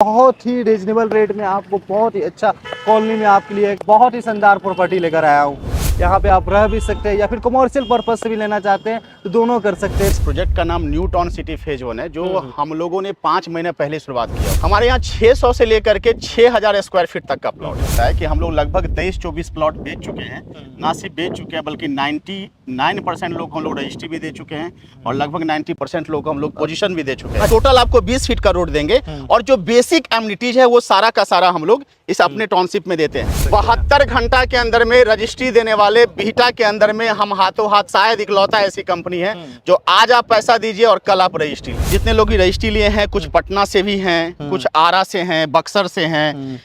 बहुत ही reasonable rate में आपको बहुत ही अच्छा कॉलोनी में आपके लिए एक बहुत ही शानदार प्रॉपर्टी लेकर आया हूँ। यहाँ पे आप रह भी सकते हैं या फिर कमर्शियल पर्पज से भी लेना चाहते हैं तो दोनों कर सकते हैं। इस प्रोजेक्ट का नाम न्यू टाउन सिटी फेज 1 है, जो हम लोगों ने 5 महीने पहले शुरुआत किया। हमारे यहाँ 600 से लेकर के 6000 स्क्वायर फीट तक का प्लॉट होता है कि हम लोग लगभग 23-24 प्लॉट बेच चुके हैं। ना सिर्फ बेच चुके हैं बल्कि 99% लोग हम लोग रजिस्ट्री भी दे चुके हैं और लगभग 90% लोग हम लोग पोजीशन भी दे चुके हैं। टोटल आपको 20 फीट का रोड देंगे और जो बेसिक एमिनिटीज है वो सारा का सारा हम लोग इस अपने टाउनशिप में देते हैं। 72 घंटा के अंदर में रजिस्ट्री देने वाले बीटा के अंदर में हम हाथों हाथ शायद इकलौता ऐसी कंपनी है जो आज आप पैसा दीजिए और कल आप रजिस्ट्री। जितने लोग रजिस्ट्री लिए हैं, कुछ पटना से भी हैं, कुछ आरा से हैं, बक्सर से हैं,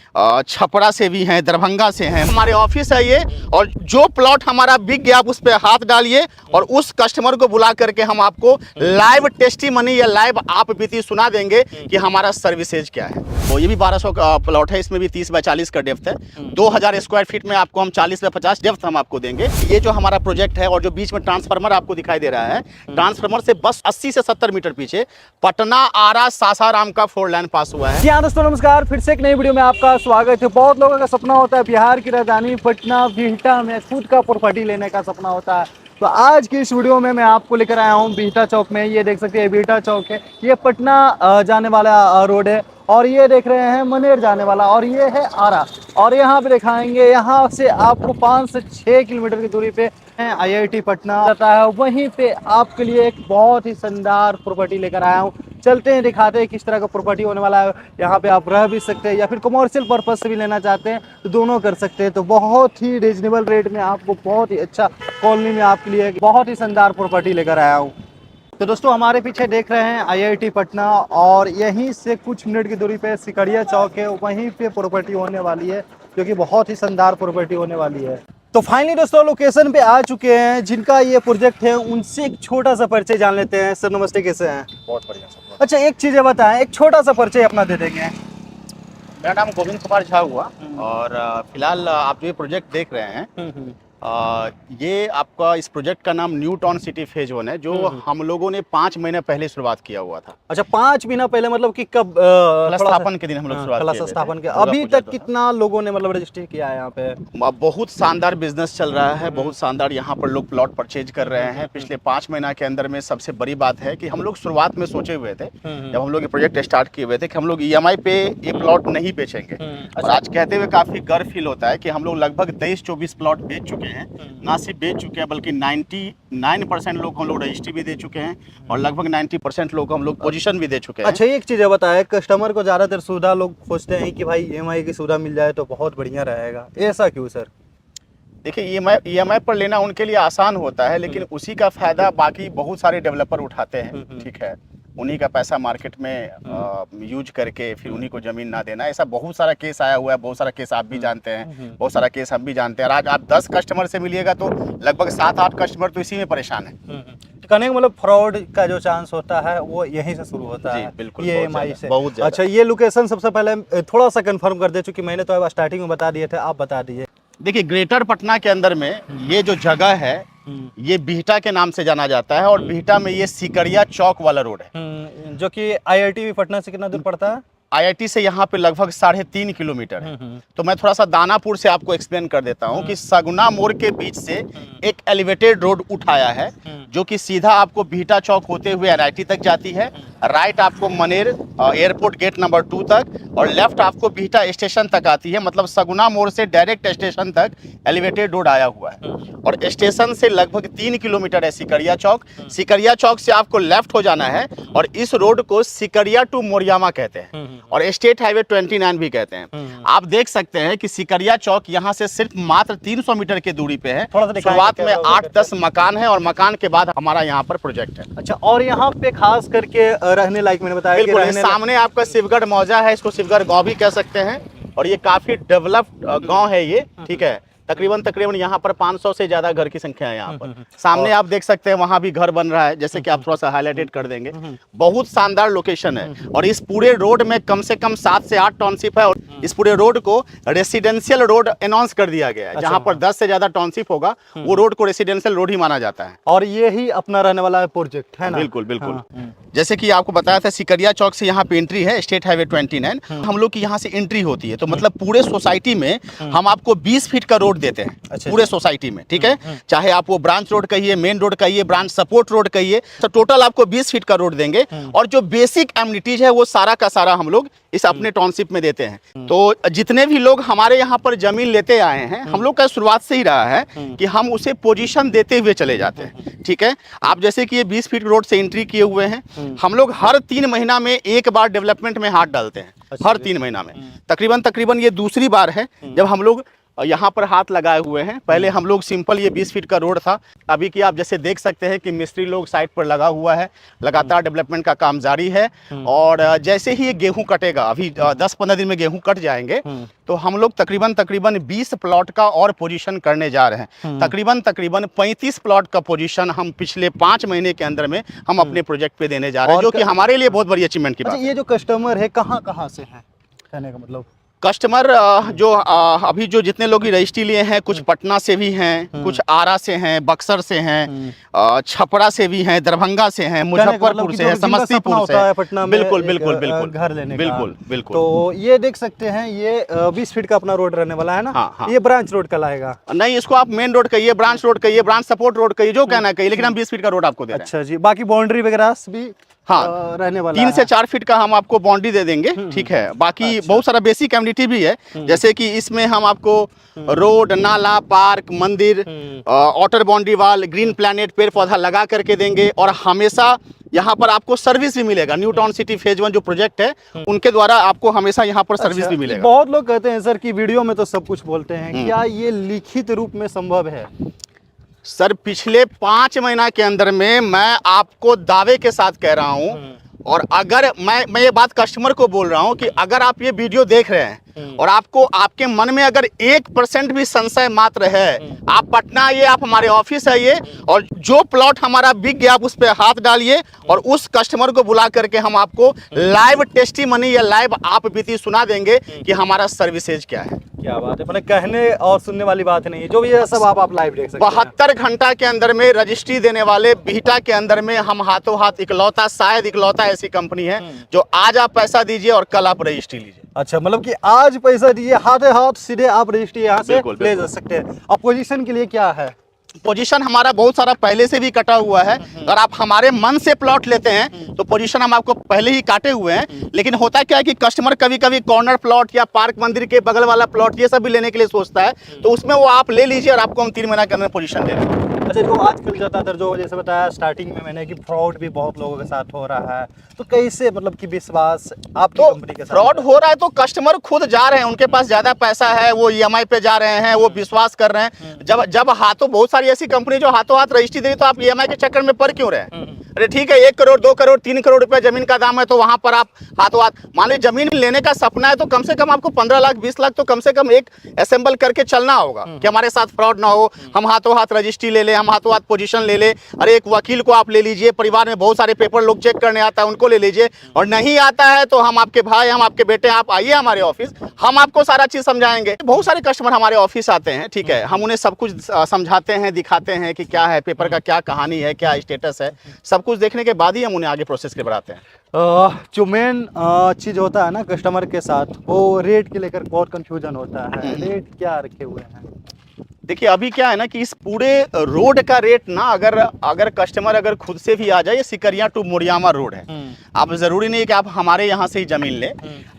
छपरा से भी हैं, दरभंगा से हैं। हमारे ऑफिस है ये, और जो प्लॉट हमारा बिक गया आप उस पर हाथ डालिए और उस कस्टमर को बुला करके हम आपको लाइव टेस्टिमनी या लाइव आप बीती सुना देंगे कि हमारा सर्विसेज क्या है। तो ये भी 1200 का प्लॉट है, इसमें भी 30 बाय 40 का डेप्थ है। 2000 स्क्वायर फीट में आपको हम 40 बाय 50 डेप्थ हम आपको देंगे। ये जो हमारा प्रोजेक्ट है और जो बीच में ट्रांसफार्मर आपको दिखाई दे रहा है, ट्रांसफार्मर से बस 80 से 70 मीटर पीछे पटना आरा सासाराम का 4 लाइन पास हुआ है। जी हाँ दोस्तों, नमस्कार। फिर से एक नई वीडियो में आपका स्वागत है। बहुत लोगों का सपना होता है बिहार की राजधानी पटना बिहटा में खुद का प्रॉपर्टी लेने का सपना होता है। तो आज की इस वीडियो में मैं आपको लेकर आया हूँ बिहटा चौक में। ये देख सकते हैं बिहटा चौक है, ये पटना जाने वाला रोड है और ये देख रहे हैं मनेर जाने वाला, और ये है आरा। और यहाँ पे दिखाएंगे, यहाँ से आपको 5 से 6 किलोमीटर की दूरी पे IIT पटना रहता है। वहीं पे आपके लिए एक बहुत ही शानदार प्रॉपर्टी लेकर आया हूँ। चलते हैं, दिखाते हैं किस तरह का प्रॉपर्टी होने वाला है। यहाँ पे आप रह भी सकते हैं या फिर कमर्शियल पर्पज से भी लेना चाहते हैं तो दोनों कर सकते हैं। तो बहुत ही रीजनेबल रेट में आपको बहुत ही अच्छा कॉलोनी में आपके लिए एक बहुत ही शानदार प्रॉपर्टी लेकर आया हूँ। तो दोस्तों, हमारे पीछे देख रहे हैं IIT पटना, और यहीं से कुछ मिनट की दूरी पे सिकड़िया चौक है, वहीं पे प्रॉपर्टी होने वाली है जो कि बहुत ही शानदार प्रॉपर्टी होने वाली है। तो फाइनली दोस्तों लोकेशन पे आ चुके हैं। जिनका ये प्रोजेक्ट है उनसे एक छोटा सा परिचय जान लेते हैं। सर नमस्ते, कैसे हैं? बहुत बढ़िया सर। अच्छा, एक चीज़ बताएं, एक छोटा सा परिचय अपना दे देंगे। मेरा नाम गोविंद कुमार झा हुआ और फिलहाल आप जो ये प्रोजेक्ट देख रहे हैं ये आपका इस प्रोजेक्ट का नाम न्यू टाउन सिटी फेज 1 है, जो हम लोगों ने 5 महीने पहले शुरुआत किया हुआ था। अच्छा, 5 महीना पहले, मतलब कि कब? स्थापन के दिन हम लोग शुरुआत स्थापन के अभी तक कितना लोगों ने मतलब रजिस्ट्री किया है यहाँ पे? बहुत शानदार बिजनेस चल रहा है, बहुत शानदार यहाँ पर लोग प्लॉट परचेज कर रहे हैं पिछले 5 महीना के अंदर में। सबसे बड़ी बात है कि हम लोग शुरुआत में सोचे हुए थे, जब हम लोग ये प्रोजेक्ट स्टार्ट किए हुए थे, कि हम लोग EMI पे ये प्लॉट नहीं बेचेंगे। और आज कहते हुए काफी गर्व फील होता है कि हम लोग लगभग 23-24 प्लॉट बेच चुके हैं। ना सिर्फ बेच चुके हैं बल्कि 99% लोग हम लोग रजिस्ट्री भी दे चुके हैं और लगभग 90% लोग हम लोग पोजीशन भी दे चुके हैं। अच्छा, एक चीज़ बताया, कस्टमर को ज़्यादातर सुविधा लोग खोजते हैं कि भाई EMI की सुविधा मिल जाए तो बहुत बढ़िया रहेगा, ऐसा क्यों सर? देखिए, EMI पर लेना उनके लिए आसान होता है, लेकिन उसी का फायदा बाकी बहुत सारे डेवलपर उठाते हैं। ठीक है, उन्हीं का पैसा मार्केट में यूज करके फिर उन्हीं को जमीन ना देना। ऐसा बहुत सारा केस आया हुआ है, बहुत सारा केस आप भी जानते हैं, बहुत सारा केस हम भी जानते हैं। और आज आप 10 कस्टमर से मिलिएगा तो लगभग 7-8 कस्टमर तो इसी में परेशान है। कहने का मतलब फ्रॉड का जो चांस होता है वो यहीं से शुरू होता है। बिल्कुल, ये EMI से बहुत ज़्यादा। अच्छा, ये लोकेशन सबसे पहले थोड़ा सा कंफर्म कर दे, चूंकि मैंने तो स्टार्टिंग में बता दिए थे, आप बता दीजिए। देखिए, ग्रेटर पटना के अंदर में ये जो जगह है ये बिहटा के नाम से जाना जाता है, और बिहटा में ये सिकड़िया चौक वाला रोड है, जो कि IIT पटना से कितना दूर पड़ता है? IIT से यहाँ पे लगभग 3.5 किलोमीटर है। तो मैं थोड़ा सा दानापुर से आपको एक्सप्लेन कर देता हूँ कि सगुना मोड़ के बीच से एक एलिवेटेड रोड उठाया है जो कि सीधा आपको बिहटा चौक होते हुए NIT तक जाती है, राइट आपको मनेर एयरपोर्ट गेट नंबर 2 तक, और लेफ्ट आपको बिहटा स्टेशन तक आती है। मतलब सगुना मोड़ से डायरेक्ट स्टेशन तक एलिवेटेड रोड आया हुआ है, और स्टेशन से लगभग 3 किलोमीटर है सिकड़िया चौक। सिकड़िया चौक से आपको लेफ्ट हो जाना है, और इस रोड को सिकड़िया टू मोरियामा कहते हैं और स्टेट हाईवे 29 भी कहते हैं। आप देख सकते हैं कि सिकड़िया चौक यहाँ से सिर्फ मात्र 300 मीटर की दूरी पे है। शुरुआत में 8-10 मकान है और मकान के बाद हमारा यहाँ पर प्रोजेक्ट है। अच्छा, और यहाँ पे खास करके रहने लायक मैंने बताया बिल्कुल, सामने आपका शिवगढ़ मौजा है, इसको शिवगढ़ गांव भी कह सकते हैं, और ये काफी डेवलप्ड गांव है ये। ठीक है, तकरीबन तकरीबन यहाँ पर 500 से ज्यादा घर की संख्या है यहाँ पर। सामने आप देख सकते हैं वहाँ भी घर बन रहा है, जैसे कि आप थोड़ा सा हाईलाइटेड कर देंगे। बहुत शानदार लोकेशन है और इस पूरे रोड में कम से कम 7 से 8 टाउनशिप है और इस पूरे रोड को रेसिडेंशियल रोड अनाउंस कर दिया गया है। जहाँ पर 10 से ज्यादा टाउनशिप होगा वो रोड को रेसिडेंशियल रोड ही माना जाता है। और ये ही अपना रहने वाला प्रोजेक्ट है ना? बिल्कुल बिल्कुल। जैसे कि आपको बताया था सिकरिया चौक से यहाँ पे एंट्री है, स्टेट हाईवे 29 हम लोग की यहाँ से एंट्री होती है। तो मतलब पूरे सोसाइटी में हम आपको 20 फीट का रोड देते हैं। अच्छा, पूरे सोसाइटी में, ठीक है। चाहे आप वो ब्रांच रोड कहिए, मेन रोड कहिए, ब्रांच सपोर्ट रोड कहिए, तो टोटल आपको 20 फीट का रोड देंगे। और जो बेसिक एमिनिटीज है वो सारा का सारा हम लोग इस अपने टाउनशिप में देते हैं। तो जितने भी लोग हमारे यहाँ पर जमीन लेते आए हैं, हम लोग का शुरुआत से ही रहा है कि हम उसे पोजीशन देते हुए चले जाते हैं, ठीक है। आप जैसे कि ये 20 फीट रोड से एंट्री किए हुए हैं, हम लोग हर 3 महीना में एक बार डेवलपमेंट में हाथ डालते हैं। हर 3 महीना में तकरीबन ये दूसरी बार है जब हम लोग यहाँ पर हाथ लगाए हुए हैं। पहले हम लोग सिंपल ये 20 फीट का रोड था, अभी की आप जैसे देख सकते हैं कि मिस्त्री लोग साइड पर लगा हुआ है, लगातार डेवलपमेंट का काम जारी है। और जैसे ही ये गेहूं कटेगा, अभी 10-15 दिन में गेहूं कट जाएंगे, तो हम लोग तकरीबन 20 प्लॉट का और पोजीशन करने जा रहे हैं। तकरीबन 35 प्लॉट का पोजीशन हम पिछले 5 महीने के अंदर में हम अपने प्रोजेक्ट पे देने जा रहे हैं, जो कि हमारे लिए बहुत बड़ी अचीवमेंट की बात है। ये जो कस्टमर है कहाँ से है, कहने का मतलब? कस्टमर जो अभी जो जितने लोग रजिस्ट्री लिए हैं, कुछ पटना से भी हैं, कुछ आरा से हैं, बक्सर से हैं, छपरा से भी हैं, दरभंगा से हैं, मुजफ्फरपुर से है, समस्तीपुर से है। पटना में बिल्कुल बिल्कुल बिल्कुल घर लेने बिल्कुल बिल्कुल। तो ये देख सकते हैं, ये 20 फीट का अपना रोड रहने वाला है ना? हाँ, हाँ। ये ब्रांच रोड कहलाएगा? नहीं, इसको आप मेन रोड कहिए, ब्रांच रोड कहिए, ब्रांच सपोर्ट रोड कहिए, जो कहना कहिए, लेकिन हम 20 फीट का रोड आपको दे रहे हैं। अच्छा जी। बाकी बाउंड्री वगैरह भी हाँ, रहने वाला 3 से 4 फीट का हम आपको बाउंड्री दे देंगे, ठीक है। बाकी बहुत सारा बेसिक कम्युनिटी भी है, जैसे कि इसमें हम आपको रोड, नाला, पार्क, मंदिर, outer boundary wall, green planet, पेड़ पौधा लगा करके देंगे। और हमेशा यहाँ पर आपको सर्विस भी मिलेगा। न्यू टाउन सिटी फेज 1 जो प्रोजेक्ट है, उनके द्वारा आपको हमेशा यहाँ पर सर्विस भी मिलेगा। बहुत लोग कहते हैं सर कि वीडियो में तो सब कुछ बोलते हैं, क्या ये लिखित रूप में संभव है? सर, पिछले 5 महीना के अंदर में मैं आपको दावे के साथ कह रहा हूँ, और अगर मैं ये बात कस्टमर को बोल रहा हूँ कि अगर आप ये वीडियो देख रहे हैं और आपको आपके मन में अगर 1% भी संशय मात्र है, आप पटना आइए, आप हमारे ऑफिस आइए, और जो प्लॉट हमारा बिक गया आप उस पर हाथ डालिए, और उस कस्टमर को बुला करके हम आपको लाइव टेस्टिमनी या लाइव आप बीती सुना देंगे कि हमारा सर्विसेज क्या है। क्या बात है, मैंने कहने और सुनने वाली बात नहीं है, जो भी है सब आप लाइव देख सकते हैं। 72 घंटा के अंदर में रजिस्ट्री देने वाले बिहटा के अंदर में हम हाथों हाथ इकलौता, शायद इकलौता ऐसी कंपनी है जो आज आप पैसा दीजिए और कल आप रजिस्ट्री लीजिए। अच्छा, मतलब कि आज पैसा दिए, हाथ हाथ सीधे आप रजिस्ट्री यहाँ से ले जा सकते हैं। और पोजीशन के लिए क्या है? पोजीशन हमारा बहुत सारा पहले से भी कटा हुआ है। अगर आप हमारे मन से प्लॉट लेते हैं तो पोजीशन हम आपको पहले ही काटे हुए हैं। लेकिन होता क्या है कि कस्टमर कभी कभी कॉर्नर प्लॉट या पार्क मंदिर के बगल वाला प्लॉट ये सब भी लेने के लिए सोचता है, तो उसमें वो आप ले लीजिए और आपको हम 3 महीना के अंदर पोजीशन दे देंगे। अच्छा, जो आजकल ज़्यादातर जो जैसे बताया स्टार्टिंग में मैंने कि फ्रॉड भी बहुत लोगों के साथ हो रहा है, तो कैसे मतलब कि विश्वास आपकी कंपनी के साथ? फ्रॉड हो रहा है तो कस्टमर खुद जा रहे हैं, उनके पास ज्यादा पैसा है, वो EMI पे जा रहे हैं, वो विश्वास कर रहे हैं। जब हाथों, बहुत सारी ऐसी कंपनी जो हाथों हाथ रजिस्ट्री दे, तो आप EMI के चक्कर में पड़ क्यों रहे? अरे ठीक है, 1 करोड़ 2 करोड़ 3 करोड़ रुपए जमीन का दाम है, तो वहां पर आप हाथों हाथ, मान लीजिए जमीन लेने का सपना है तो कम से कम आपको 15 लाख 20 लाख तो कम से कम एक असेंबल करके चलना होगा कि हमारे साथ फ्रॉड ना हो। हम हाथों हाथ रजिस्ट्री ले ले, हम हाथों हाथ पोजीशन ले ले। अरे एक वकील को आप ले लीजिए, परिवार में बहुत सारे पेपर लोग चेक करने आता है, उनको ले लीजिए। और नहीं आता है तो हम आपके भाई, हम आपके बेटे, आप आइए हमारे ऑफिस, हम आपको सारा चीज समझाएंगे। बहुत सारे कस्टमर हमारे ऑफिस आते हैं, ठीक है, हम उन्हें सब कुछ समझाते हैं, दिखाते हैं कि क्या है पेपर का, क्या कहानी है, क्या स्टेटस है। सब कुछ देखने के बाद ही हम उन्हें आगे प्रोसेस के बढ़ाते हैं। जो मेन चीज होता है ना कस्टमर के साथ, वो रेट के लेकर बहुत कंफ्यूजन होता है। रेट क्या रखे हुए हैं? देखिए, अभी क्या है ना कि इस पूरे रोड का रेट ना, अगर कस्टमर अगर खुद से भी आ जाए, ये सिकरिया टू मोरियामा रोड है। आप जरूरी नहीं है कि आप हमारे यहाँ से ही जमीन ले,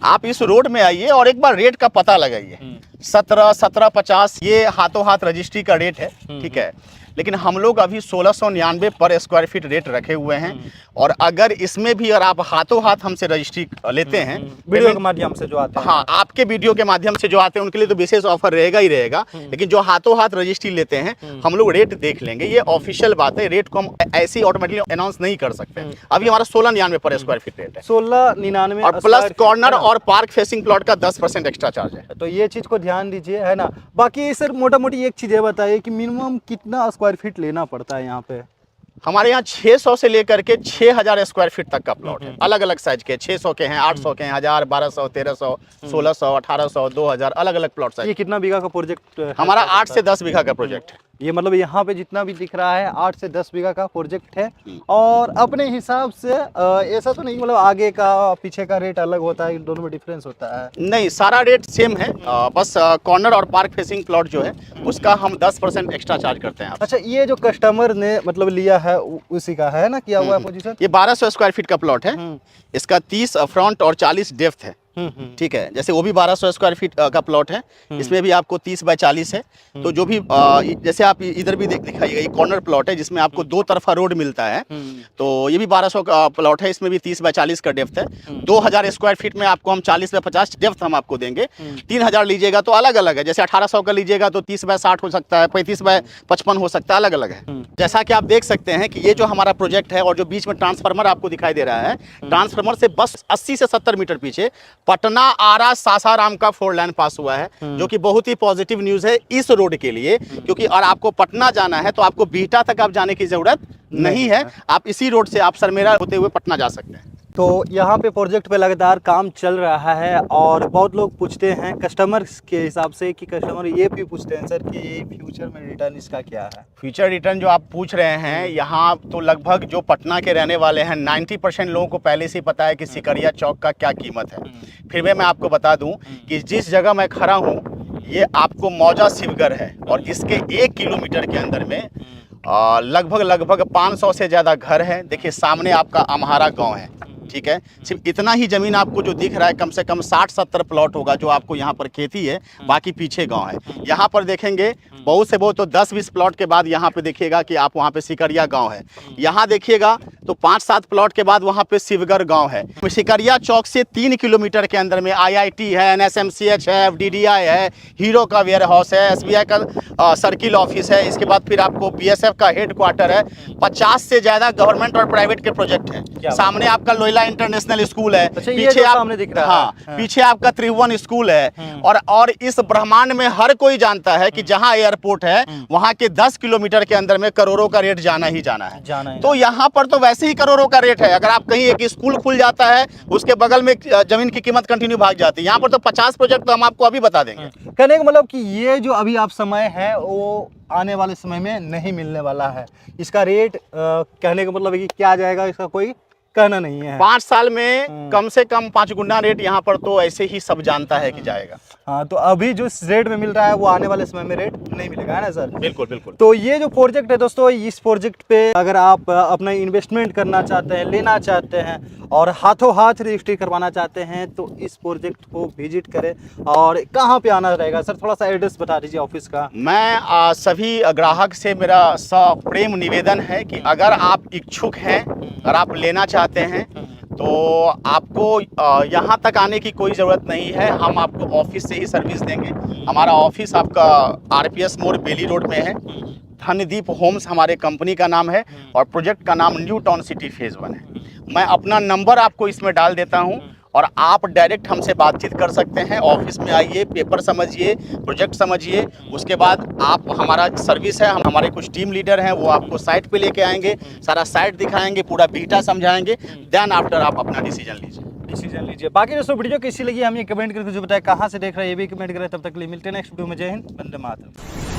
आप इस रोड में आइए और एक बार रेट का पता लगाइए। 17-1750 ये हाथों हाथ रजिस्ट्री का रेट है, ठीक है। लेकिन हम लोग अभी 1699 पर स्क्वायर फीट रेट रखे हुए हैं। और अगर इसमें भी अगर आप हाथों हाथ हमसे रजिस्ट्री लेते हैं वीडियो के माध्यम से जो आते हैं, हाँ, आपके वीडियो के माध्यम से जो आते हैं उनके लिए तो विशेष ऑफर रहेगा ही रहेगा, लेकिन जो हाथों हाथ रजिस्ट्री लेते हैं हम लोग रेट देख लेंगे। ये ऑफिशियल बात है, रेट को हम ऐसे ही ऑटोमेटिकली अनाउंस नहीं कर सकते। अभी हमारा 1699 पर स्क्वायर फीट रेट है, 1699 और प्लस कॉर्नर और पार्क फेसिंग प्लॉट का 10% एक्स्ट्रा चार्ज है। तो ये चीज को ध्यान दीजिए, है ना। बाकी सर मोटा मोटी एक चीज ये बताइए कि मिनिमम कितना स्क्वायर फीट लेना पड़ता है यहाँ पे? हमारे यहाँ 600 से लेकर के 6000 स्क्वायर फीट तक का प्लॉट है, अलग अलग साइज के। 600 के हैं, 800 के हैं, 1000, 1200, 1300, 1600, 1800, 2000, अलग अलग प्लॉट साइज। ये कितना बीघा का प्रोजेक्ट है? हमारा 8 से 10 बीघा का प्रोजेक्ट है। ये मतलब यहाँ पे जितना भी दिख रहा है 8 से 10 बीघा का प्रोजेक्ट है। और अपने हिसाब से ऐसा तो नहीं मतलब आगे का पीछे का रेट अलग होता है, दोनों में डिफरेंस होता है? नहीं, सारा रेट सेम है, बस कॉर्नर और पार्क फेसिंग प्लॉट जो है उसका हम 10% एक्स्ट्रा चार्ज करते हैं। अच्छा, ये जो कस्टमर ने मतलब लिया है उसी का है ना, किया हुआ है पोजीशन? ये 1200 स्क्वायर फीट का प्लॉट है, इसका 30 फ्रंट और 40 डेप्थ है। ठीक है, जैसे वो भी 1200 स्क्वायर फीट का प्लॉट है, इसमें भी आपको 30 बाय 40 है। तो जो भी जैसे आप इधर भी दिखाइएगा, ये कॉर्नर प्लॉट है जिसमें आपको 2 तरफा रोड मिलता है। तो ये भी 1200 का प्लॉट है, इसमें भी 30 बाय 40 का डेप्थ है। 2000 स्क्वायर फीट में आपको हम 40 बाय 50 डेप्थ हम आपको देंगे। 3000 लीजिएगा तो अलग अलग है, जैसे 1800 का लीजिएगा तो 30 बाय 60 हो सकता है, 35 बाय 55 हो सकता है, अलग अलग है। जैसा कि आप देख सकते हैं कि ये जो हमारा प्रोजेक्ट है और जो बीच में ट्रांसफार्मर आपको दिखाई दे रहा है, ट्रांसफार्मर से बस 80 से 70 मीटर पीछे पटना आरा सासाराम का 4 लाइन पास हुआ है, जो कि बहुत ही पॉजिटिव न्यूज़ है इस रोड के लिए। क्योंकि और आपको पटना जाना है तो आपको बिहटा तक आप जाने की जरूरत नहीं है, आप इसी रोड से आप सरमेरा होते हुए पटना जा सकते हैं। तो यहाँ पे प्रोजेक्ट पे लगातार काम चल रहा है और बहुत लोग पूछते हैं कस्टमर्स के हिसाब से कि कस्टमर ये भी पूछते हैं सर कि फ्यूचर में रिटर्न इसका क्या है? फ्यूचर रिटर्न जो आप पूछ रहे हैं, यहाँ तो लगभग जो पटना के रहने वाले हैं 90% लोगों को पहले से ही पता है कि सिकरिया चौक का क्या कीमत है। फिर भी मैं आपको बता दूं कि जिस जगह मैं खड़ा हूँ ये आपको मौजा शिवगढ़ है, और इसके 1 किलोमीटर के अंदर में लगभग 500 से ज़्यादा घर हैं। देखिए सामने आपका अम्हारा गांव है, ठीक है। सिर्फ इतना ही ज़मीन आपको जो दिख रहा है, कम से कम 60-70 प्लॉट होगा जो आपको यहाँ पर खेती है, बाकी पीछे गांव है। यहाँ पर देखेंगे बहुत से बहुत तो 10-20 प्लॉट के बाद यहाँ पे देखिएगा कि आप वहाँ पे सिकरिया गांव है। यहाँ देखिएगा तो 5-7 प्लॉट के बाद वहाँ पे शिवगढ़ गांव है। सिकरिया चौक से 3 किलोमीटर के अंदर में IIT है, NSMCH है, FDDI है, हीरो का वेयर हाउस है, SBI का सर्किल ऑफिस है। इसके बाद फिर आपको BSF का हेड क्वार्टर है। 50 से ज़्यादा गवर्नमेंट और प्राइवेट के प्रोजेक्ट हैं। सामने आपका लोयला इंटरनेशनल स्कूल है, पीछे आप सामने दिख रहा है, पीछे आपका त्रिभुवन स्कूल है। और इस ब्रह्मांड में हर कोई जानता है कि जहां एयरपोर्ट है वहां के 10 किलोमीटर के अंदर में करोड़ों का रेट जाना ही जाना है। तो यहाँ पर तो वैसे ही करोड़ों का रेट है। अगर आप कहीं एक स्कूल खुल जाता है उसके बगल में जमीन की कीमत कंटिन्यू भाग जाती है। यहाँ पर तो 50 प्रोजेक्ट तो हम आपको अभी बता देंगे। कहने का मतलब कि ये जो अभी आप समय है वो आने वाले समय में नहीं मिलने वाला है। इसका रेट कहने का मतलब है कि क्या जाएगा इसका कोई कहना नहीं है। 5 साल में कम से कम 5 गुना रेट यहाँ पर तो ऐसे ही सब जानता है कि जाएगा। हाँ, तो अभी जो रेट में मिल रहा है वो आने वाले समय में रेट नहीं मिलेगा, है ना सर? बिल्कुल बिल्कुल। तो ये जो प्रोजेक्ट है दोस्तों, इस प्रोजेक्ट पे अगर आप अपना इन्वेस्टमेंट करना चाहते हैं, लेना चाहते हैं और हाथों हाथ रजिस्ट्री करवाना चाहते हैं तो इस प्रोजेक्ट को विजिट करें। और कहाँ पे आना रहेगा सर, थोड़ा सा एड्रेस बता दीजिए ऑफिस का। मैं सभी ग्राहक से मेरा सप्रेम निवेदन है कि अगर आप इच्छुक हैं, अगर आप लेना चाहते हैं तो आपको यहाँ तक आने की कोई ज़रूरत नहीं है। हम आपको ऑफिस से ही सर्विस देंगे। हमारा ऑफिस आपका RPS मोड़ बेली रोड में है। धनदीप होम्स हमारे कंपनी का नाम है और प्रोजेक्ट का नाम न्यू टाउन सिटी फेज 1 है। मैं अपना नंबर आपको इसमें डाल देता हूँ और आप डायरेक्ट हमसे बातचीत कर सकते हैं। ऑफिस में आइए, पेपर समझिए, प्रोजेक्ट समझिए। उसके बाद आप हमारा सर्विस है, हम हमारे कुछ टीम लीडर हैं, वो आपको साइट पे लेके आएंगे, सारा साइट दिखाएंगे, पूरा बीटा समझाएंगे। देन आफ्टर आप अपना डिसीजन लीजिए। बाकी दोस्तों वीडियो कैसी लगी हमें कमेंट करके जो बताया, कहाँ से देख रहे हैं ये भी कमेंट करें। तब तक के लिए मिलते हैं नेक्स्ट वीडियो में। जय हिंद, वंदे मातरम।